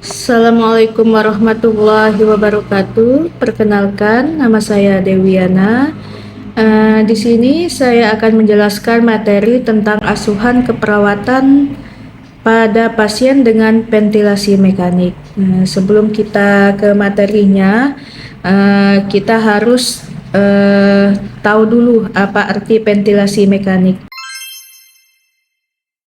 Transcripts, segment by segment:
Assalamualaikum warahmatullahi wabarakatuh. Perkenalkan, nama saya Dewiana. Di sini saya akan menjelaskan materi tentang asuhan keperawatan pada pasien dengan ventilasi mekanik. Sebelum kita ke materinya, kita harus tahu dulu apa arti ventilasi mekanik.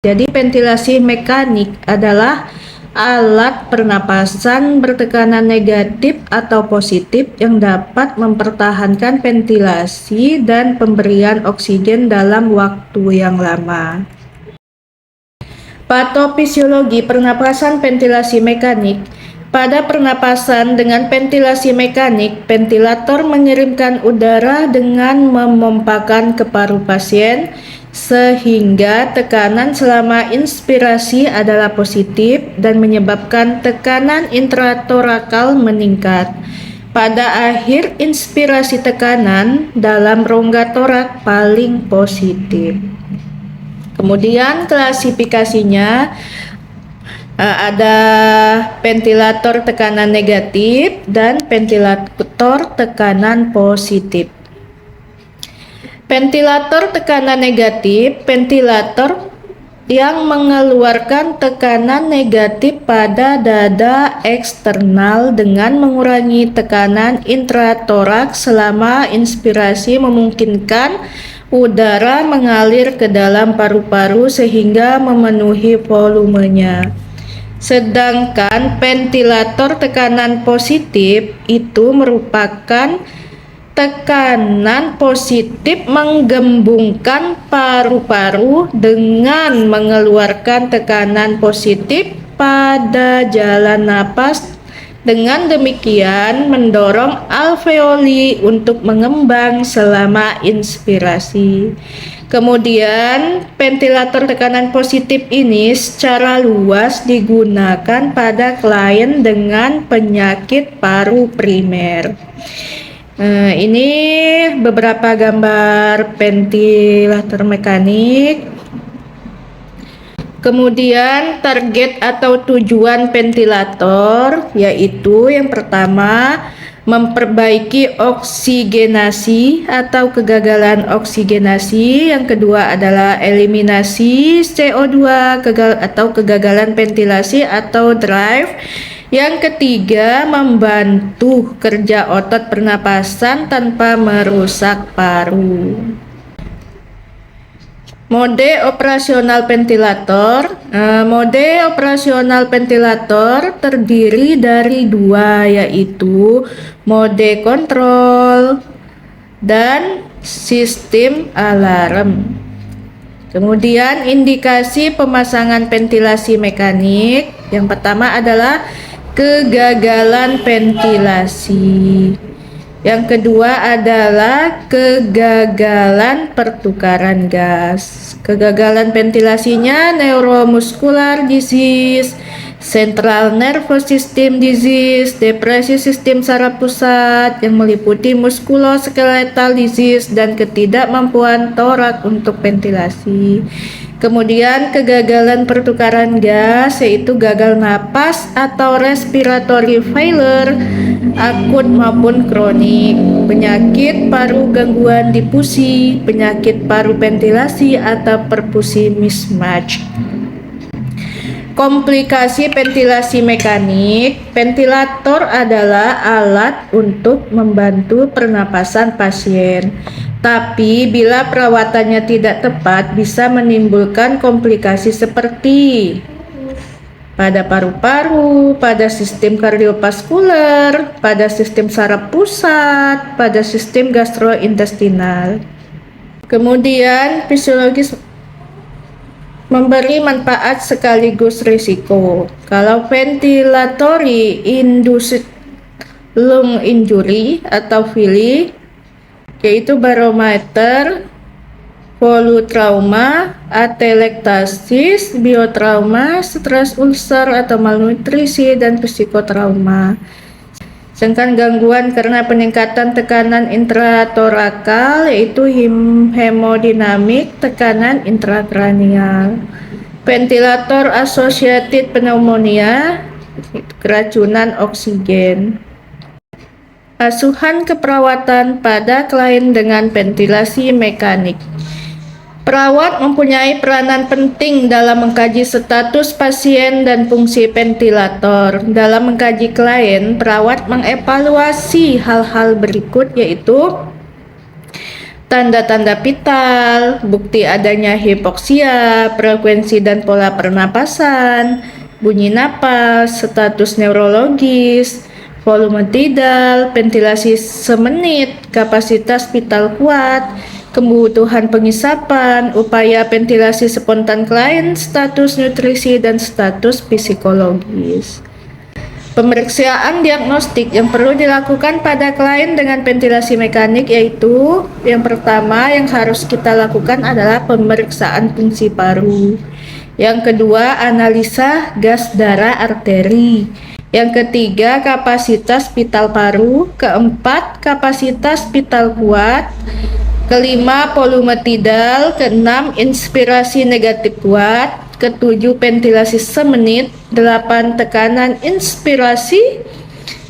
Jadi ventilasi mekanik adalah alat pernapasan bertekanan negatif atau positif yang dapat mempertahankan ventilasi dan pemberian oksigen dalam waktu yang lama. Patofisiologi pernapasan ventilasi mekanik. Pada pernapasan dengan ventilasi mekanik, ventilator mengirimkan udara dengan memompakan ke paru pasien sehingga tekanan selama inspirasi adalah positif dan menyebabkan tekanan intratorakal meningkat. Pada akhir inspirasi tekanan dalam rongga torak paling positif. Kemudian klasifikasinya ada ventilator tekanan negatif dan ventilator tekanan positif. Ventilator tekanan negatif, ventilator yang mengeluarkan tekanan negatif pada dada eksternal dengan mengurangi tekanan intratoraks selama inspirasi memungkinkan udara mengalir ke dalam paru-paru sehingga memenuhi volumenya. Sedangkan ventilator tekanan positif itu merupakan tekanan positif menggembungkan paru-paru dengan mengeluarkan tekanan positif pada jalan napas. Dengan demikian mendorong alveoli untuk mengembang selama inspirasi. Kemudian ventilator tekanan positif ini secara luas digunakan pada klien dengan penyakit paru primer. Ini beberapa gambar ventilator mekanik. Kemudian target atau tujuan ventilator yaitu yang pertama memperbaiki oksigenasi atau kegagalan oksigenasi. Yang kedua adalah eliminasi CO2 atau kegagalan ventilasi atau drive. Yang ketiga, membantu kerja otot pernapasan tanpa merusak paru. Mode operasional ventilator. Mode operasional ventilator terdiri dari dua, yaitu mode kontrol dan sistem alarm. Kemudian indikasi pemasangan ventilasi mekanik. Yang pertama adalah kegagalan ventilasi. Yang kedua adalah kegagalan pertukaran gas. Kegagalan ventilasinya neuromuscular disease, central nervous system disease, depresi sistem saraf pusat yang meliputi muskuloskeletal disease dan ketidakmampuan torak untuk ventilasi. Kemudian kegagalan pertukaran gas yaitu gagal napas atau respiratory failure akut maupun kronik, penyakit paru gangguan difusi, penyakit paru ventilasi atau perfusi mismatch. Komplikasi ventilasi mekanik. Ventilator adalah alat untuk membantu pernapasan pasien. Tapi bila perawatannya tidak tepat bisa menimbulkan komplikasi seperti pada paru-paru, pada sistem kardiovaskular, pada sistem saraf pusat, pada sistem gastrointestinal. Kemudian fisiologis memberi manfaat sekaligus risiko. Kalau ventilatory induced lung injury atau VILI yaitu barometer, polutrauma, atelektasis, biotrauma, stres ulcer atau malnutrisi, dan psikotrauma. Sedangkan gangguan karena peningkatan tekanan intratorakal yaitu hemodinamik tekanan intrakranial. Ventilator associated pneumonia keracunan oksigen. Asuhan keperawatan pada klien dengan ventilasi mekanik. Perawat mempunyai peranan penting dalam mengkaji status pasien dan fungsi ventilator. Dalam mengkaji klien, perawat mengevaluasi hal-hal berikut, yaitu tanda-tanda vital, bukti adanya hipoksia, frekuensi dan pola pernapasan, bunyi napas, status neurologis, volume tidal, ventilasi semenit, kapasitas vital kuat, kebutuhan pengisapan, upaya ventilasi spontan klien, status nutrisi, dan status psikologis. Pemeriksaan diagnostik yang perlu dilakukan pada klien dengan ventilasi mekanik yaitu yang pertama yang harus kita lakukan adalah pemeriksaan fungsi paru. Yang kedua, analisa gas darah arteri. Yang ketiga, kapasitas vital paru. Keempat, kapasitas vital kuat. Kelima, volume tidal. Keenam, inspirasi negatif kuat. Ketujuh, ventilasi semenit. 8, tekanan inspirasi.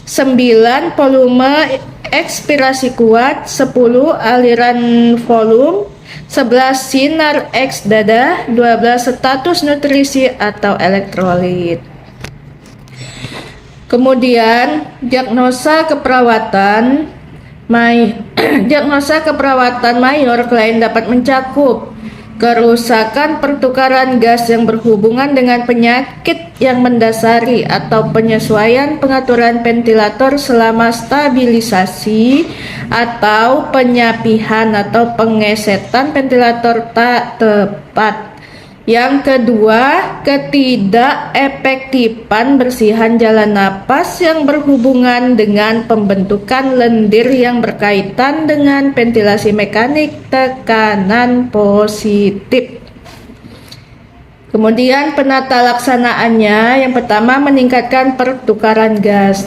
9, volume ekspirasi kuat. 10, aliran volume. 11, sinar X dada. 12, status nutrisi atau elektrolit. Kemudian diagnosa keperawatan mayor klien dapat mencakup kerusakan pertukaran gas yang berhubungan dengan penyakit yang mendasari atau penyesuaian pengaturan ventilator selama stabilisasi atau penyapihan atau pengesetan ventilator tak tepat. Yang kedua, ketidakefektifan bersihan jalan napas yang berhubungan dengan pembentukan lendir yang berkaitan dengan ventilasi mekanik tekanan positif. Kemudian penata laksanaannya, yang pertama meningkatkan pertukaran gas.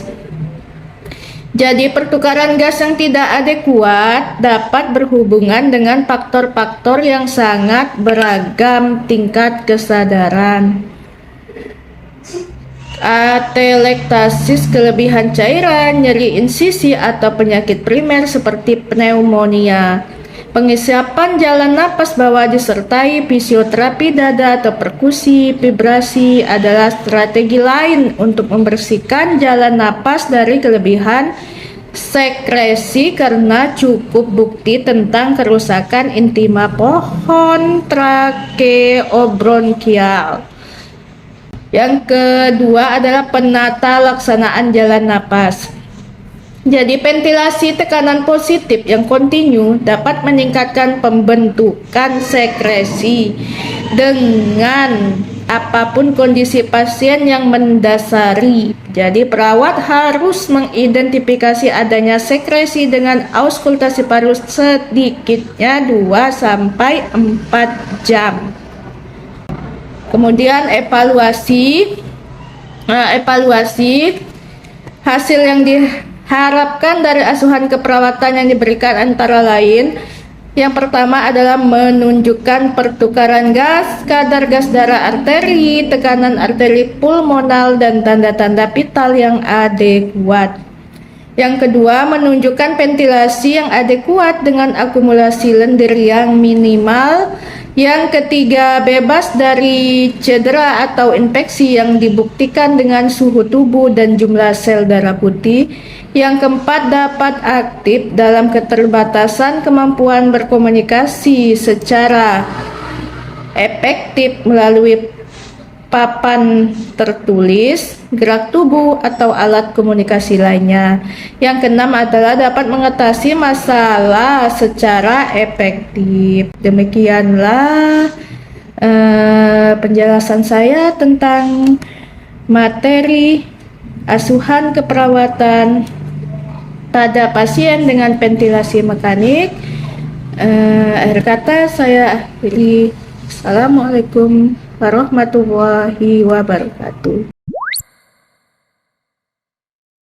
Jadi pertukaran gas yang tidak adekuat dapat berhubungan dengan faktor-faktor yang sangat beragam tingkat kesadaran. Atelektasis, kelebihan cairan, nyeri insisi atau penyakit primer seperti pneumonia. Pengisapan jalan napas bawah disertai fisioterapi dada atau perkusi vibrasi adalah strategi lain untuk membersihkan jalan napas dari kelebihan sekresi karena cukup bukti tentang kerusakan intima pohon trakeobronkial. Yang kedua adalah penata laksanaan jalan napas. Jadi ventilasi tekanan positif yang kontinu dapat meningkatkan pembentukan sekresi dengan apapun kondisi pasien yang mendasari. Jadi perawat harus mengidentifikasi adanya sekresi dengan auskultasi paru sedikitnya 2-4 jam. Kemudian evaluasi hasil yang diharapkan dari asuhan keperawatan yang diberikan antara lain, yang pertama adalah menunjukkan pertukaran gas, kadar gas darah arteri, tekanan arteri pulmonal, dan tanda-tanda vital yang adekuat. Yang kedua, menunjukkan ventilasi yang adekuat dengan akumulasi lendir yang minimal. Yang ketiga, bebas dari cedera atau infeksi yang dibuktikan dengan suhu tubuh dan jumlah sel darah putih. Yang keempat, dapat aktif dalam keterbatasan kemampuan berkomunikasi secara efektif melalui papan tertulis, gerak tubuh, atau alat komunikasi lainnya. Yang keenam adalah dapat mengatasi masalah secara efektif. Demikianlah penjelasan saya tentang materi asuhan keperawatan pada pasien dengan ventilasi mekanik. Akhir kata saya akhiri. Assalamualaikum warahmatullahi wabarakatuh.